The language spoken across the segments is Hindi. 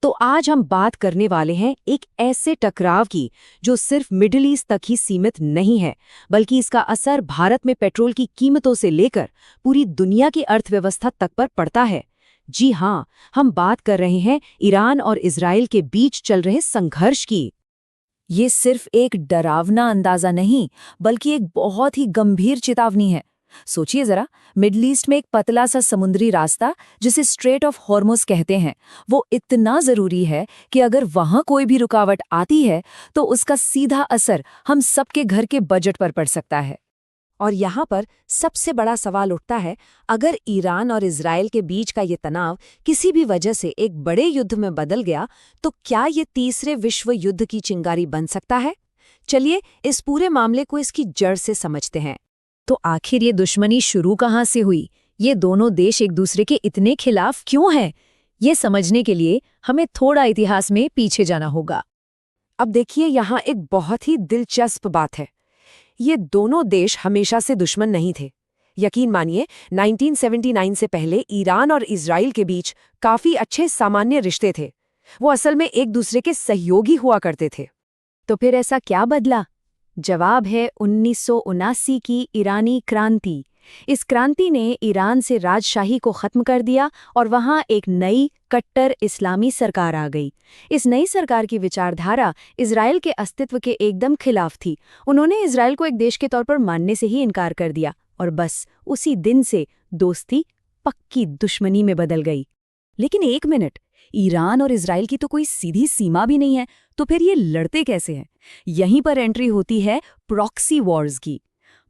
तो आज हम बात करने वाले हैं एक ऐसे टकराव की जो सिर्फ मिडिल ईस्ट तक ही सीमित नहीं है, बल्कि इसका असर भारत में पेट्रोल की कीमतों से लेकर पूरी दुनिया की अर्थव्यवस्था तक पर पड़ता है। जी हाँ, हम बात कर रहे हैं ईरान और इजराइल के बीच चल रहे संघर्ष की। ये सिर्फ एक डरावना अंदाजा नहीं, बल्कि एक बहुत ही गंभीर चेतावनी है। सोचिए जरा, मिडल ईस्ट में एक पतला सा समुद्री रास्ता, जिसे स्ट्रेट ऑफ हॉर्मुज कहते हैं, वो इतना जरूरी है कि अगर वहां कोई भी रुकावट आती है तो उसका सीधा असर हम सबके घर के बजट पर पड़ सकता है। और यहाँ पर सबसे बड़ा सवाल उठता है, अगर ईरान और इजराइल के बीच का ये तनाव किसी भी वजह से एक बड़े युद्ध में बदल गया, तो क्या ये तीसरे विश्व युद्ध की चिंगारी बन सकता है? चलिए इस पूरे मामले को इसकी जड़ से समझते हैं। तो आखिर ये दुश्मनी शुरू कहाँ से हुई? ये दोनों देश एक दूसरे के इतने खिलाफ क्यों हैं? ये समझने के लिए हमें थोड़ा इतिहास में पीछे जाना होगा। अब देखिए, यहाँ एक बहुत ही दिलचस्प बात है। ये दोनों देश हमेशा से दुश्मन नहीं थे। यकीन मानिए, 1979 से पहले ईरान और इजराइल के बीच काफी अच्छे सामान्य रिश्ते थे। वो असल में एक दूसरे के सहयोगी हुआ करते थे। तो फिर ऐसा क्या बदला? जवाब है 1979 की ईरानी क्रांति। इस क्रांति ने ईरान से राजशाही को खत्म कर दिया और वहां एक नई कट्टर इस्लामी सरकार आ गई। इस नई सरकार की विचारधारा इजराइल के अस्तित्व के एकदम खिलाफ थी। उन्होंने इजराइल को एक देश के तौर पर मानने से ही इनकार कर दिया और बस उसी दिन से दोस्ती पक्की दुश्मनी में बदल गई। लेकिन एक मिनट, ईरान और इजराइल की तो कोई सीधी सीमा भी नहीं है, तो फिर ये लड़ते कैसे हैं? यहीं पर एंट्री होती है प्रॉक्सी वॉर्स की।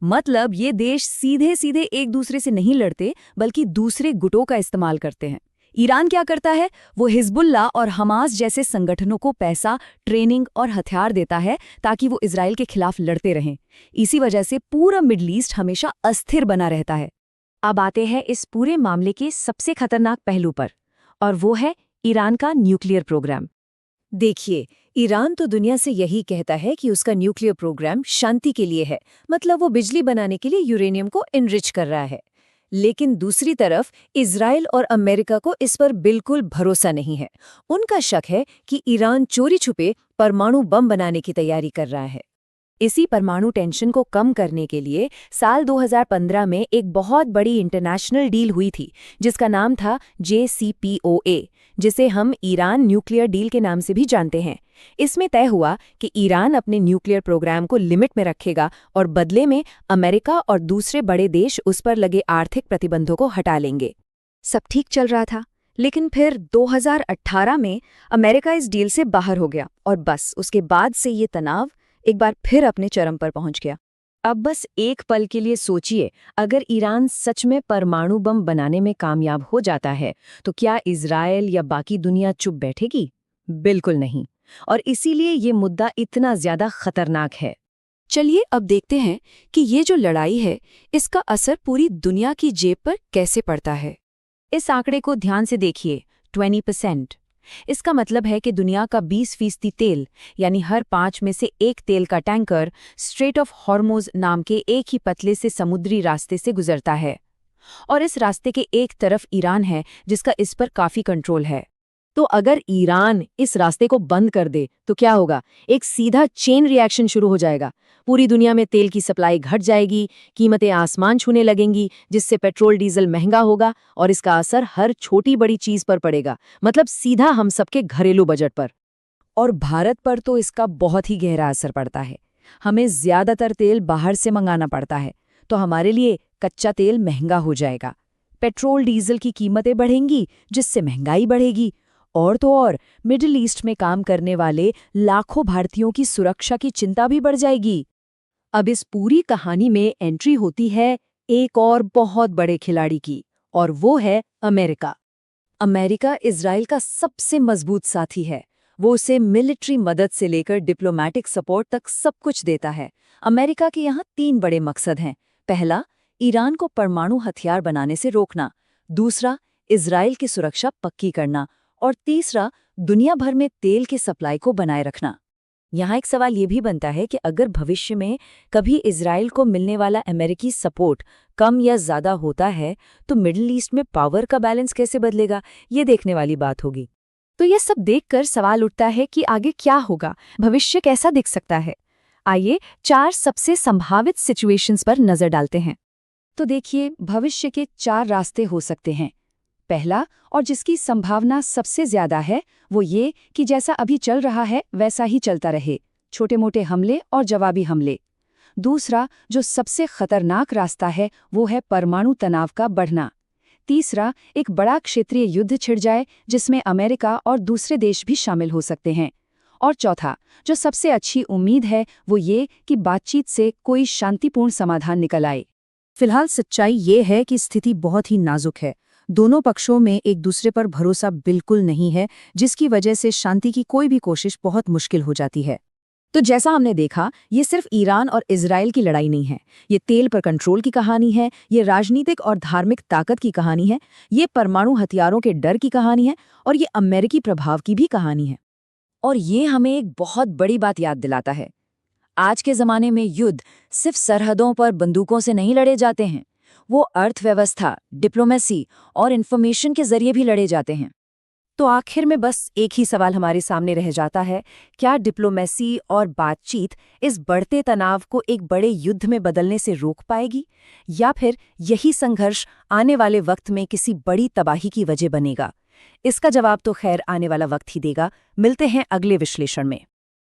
मतलब ये देश सीधे सीधे एक दूसरे से नहीं लड़ते, बल्कि दूसरे गुटों का इस्तेमाल करते हैं। ईरान क्या करता है? वो हिजबुल्लाह और हमास जैसे संगठनों को पैसा, ट्रेनिंग और हथियार देता है ताकि वो इजराइल के खिलाफ लड़ते रहें। इसी वजह से पूरा मिडल ईस्ट हमेशा अस्थिर बना रहता है। अब आते हैं इस पूरे मामले के सबसे खतरनाक पहलू पर, और वो है ईरान का न्यूक्लियर प्रोग्राम। देखिए, ईरान तो दुनिया से यही कहता है कि उसका न्यूक्लियर प्रोग्राम शांति के लिए है, मतलब वो बिजली बनाने के लिए यूरेनियम को एनरिच कर रहा है। लेकिन दूसरी तरफ इजराइल और अमेरिका को इस पर बिल्कुल भरोसा नहीं है। उनका शक है कि ईरान चोरी छुपे परमाणु बम बनाने की तैयारी कर रहा है। इसी परमाणु टेंशन को कम करने के लिए साल 2015 में एक बहुत बड़ी इंटरनेशनल डील हुई थी, जिसका नाम था JCPOA, जिसे हम ईरान न्यूक्लियर डील के नाम से भी जानते हैं। इसमें तय हुआ कि ईरान अपने न्यूक्लियर प्रोग्राम को लिमिट में रखेगा और बदले में अमेरिका और दूसरे बड़े देश उस पर लगे आर्थिक प्रतिबंधों को हटा लेंगे। सब ठीक चल रहा था, लेकिन फिर 2018 में अमेरिका इस डील से बाहर हो गया और बस उसके बाद से ये तनाव एक बार फिर अपने चरम पर पहुंच गया। अब बस एक पल के लिए सोचिए, अगर ईरान सच में परमाणु बम बनाने में कामयाब हो जाता है, तो क्या इजराइल या बाकी दुनिया चुप बैठेगी? बिल्कुल नहीं। और इसीलिए ये मुद्दा इतना ज्यादा खतरनाक है। चलिए अब देखते हैं कि ये जो लड़ाई है, इसका असर पूरी दुनिया की जेब पर कैसे पड़ता है। इस आंकड़े को ध्यान से देखिए, 20%। इसका मतलब है कि दुनिया का 20% तेल, यानी हर 5 में से एक तेल का टैंकर स्ट्रेट ऑफ हॉर्मुज नाम के एक ही पतले से समुद्री रास्ते से गुजरता है। और इस रास्ते के एक तरफ ईरान है, जिसका इस पर काफी कंट्रोल है। तो अगर ईरान इस रास्ते को बंद कर दे तो क्या होगा? एक सीधा चेन रिएक्शन शुरू हो जाएगा। पूरी दुनिया में तेल की सप्लाई घट जाएगी, कीमतें आसमान छूने लगेंगी, जिससे पेट्रोल डीजल महंगा होगा और इसका असर हर छोटी बड़ी चीज पर पड़ेगा, मतलब सीधा हम सबके घरेलू बजट पर। और भारत पर तो इसका बहुत ही गहरा असर पड़ता है। हमें ज्यादातर तेल बाहर से मंगाना पड़ता है, तो हमारे लिए कच्चा तेल महंगा हो जाएगा। पेट्रोल डीजल की कीमतें बढ़ेंगी, जिससे महंगाई बढ़ेगी। और तो और मिडिल ईस्ट में काम करने वाले लाखों भारतीयों की सुरक्षा की चिंता भी बढ़ जाएगी। अब इस पूरी कहानी में एंट्री होती है एक और बहुत बड़े खिलाड़ी की, और वो है अमेरिका। अमेरिका इजराइल का सबसे मजबूत साथी है। वो उसे मिलिट्री मदद से लेकर डिप्लोमैटिक सपोर्ट तक सब कुछ देता है। अमेरिका के यहाँ 3 बड़े मकसद हैं। पहला, ईरान को परमाणु हथियार बनाने से रोकना। दूसरा, इजराइल की सुरक्षा पक्की करना। और तीसरा, दुनिया भर में तेल की सप्लाई को बनाए रखना। यहाँ एक सवाल ये भी बनता है कि अगर भविष्य में कभी इजराइल को मिलने वाला अमेरिकी सपोर्ट कम या ज़्यादा होता है, तो मिडिल ईस्ट में पावर का बैलेंस कैसे बदलेगा, ये देखने वाली बात होगी। तो ये सब देखकर सवाल उठता है कि आगे क्या होगा, भविष्य कैसा दिख सकता है। आइए 4 सबसे संभावित सिचुएशंस पर नजर डालते हैं। तो देखिए, भविष्य के 4 रास्ते हो सकते हैं। पहला, और जिसकी संभावना सबसे ज्यादा है, वो ये कि जैसा अभी चल रहा है वैसा ही चलता रहे, छोटे-मोटे हमले और जवाबी हमले। दूसरा, जो सबसे खतरनाक रास्ता है, वो है परमाणु तनाव का बढ़ना। तीसरा, एक बड़ा क्षेत्रीय युद्ध छिड़ जाए जिसमें अमेरिका और दूसरे देश भी शामिल हो सकते हैं। और चौथा, जो सबसे अच्छी उम्मीद है, वो ये कि बातचीत से कोई शांतिपूर्ण समाधान निकल आए। फिलहाल सच्चाई ये है कि स्थिति बहुत ही नाजुक है। दोनों पक्षों में एक दूसरे पर भरोसा बिल्कुल नहीं है, जिसकी वजह से शांति की कोई भी कोशिश बहुत मुश्किल हो जाती है। तो जैसा हमने देखा, ये सिर्फ ईरान और इजराइल की लड़ाई नहीं है। ये तेल पर कंट्रोल की कहानी है, ये राजनीतिक और धार्मिक ताकत की कहानी है, ये परमाणु हथियारों के डर की कहानी है, और ये अमेरिकी प्रभाव की भी कहानी है। और ये हमें एक बहुत बड़ी बात याद दिलाता है। आज के ज़माने में युद्ध सिर्फ सरहदों पर बंदूकों से नहीं लड़े जाते हैं, वो अर्थव्यवस्था, डिप्लोमेसी और इन्फॉर्मेशन के जरिए भी लड़े जाते हैं। तो आखिर में बस एक ही सवाल हमारे सामने रह जाता है, क्या डिप्लोमेसी और बातचीत इस बढ़ते तनाव को एक बड़े युद्ध में बदलने से रोक पाएगी, या फिर यही संघर्ष आने वाले वक्त में किसी बड़ी तबाही की वजह बनेगा? इसका जवाब तो खैर आने वाला वक्त ही देगा। मिलते हैं अगले विश्लेषण में।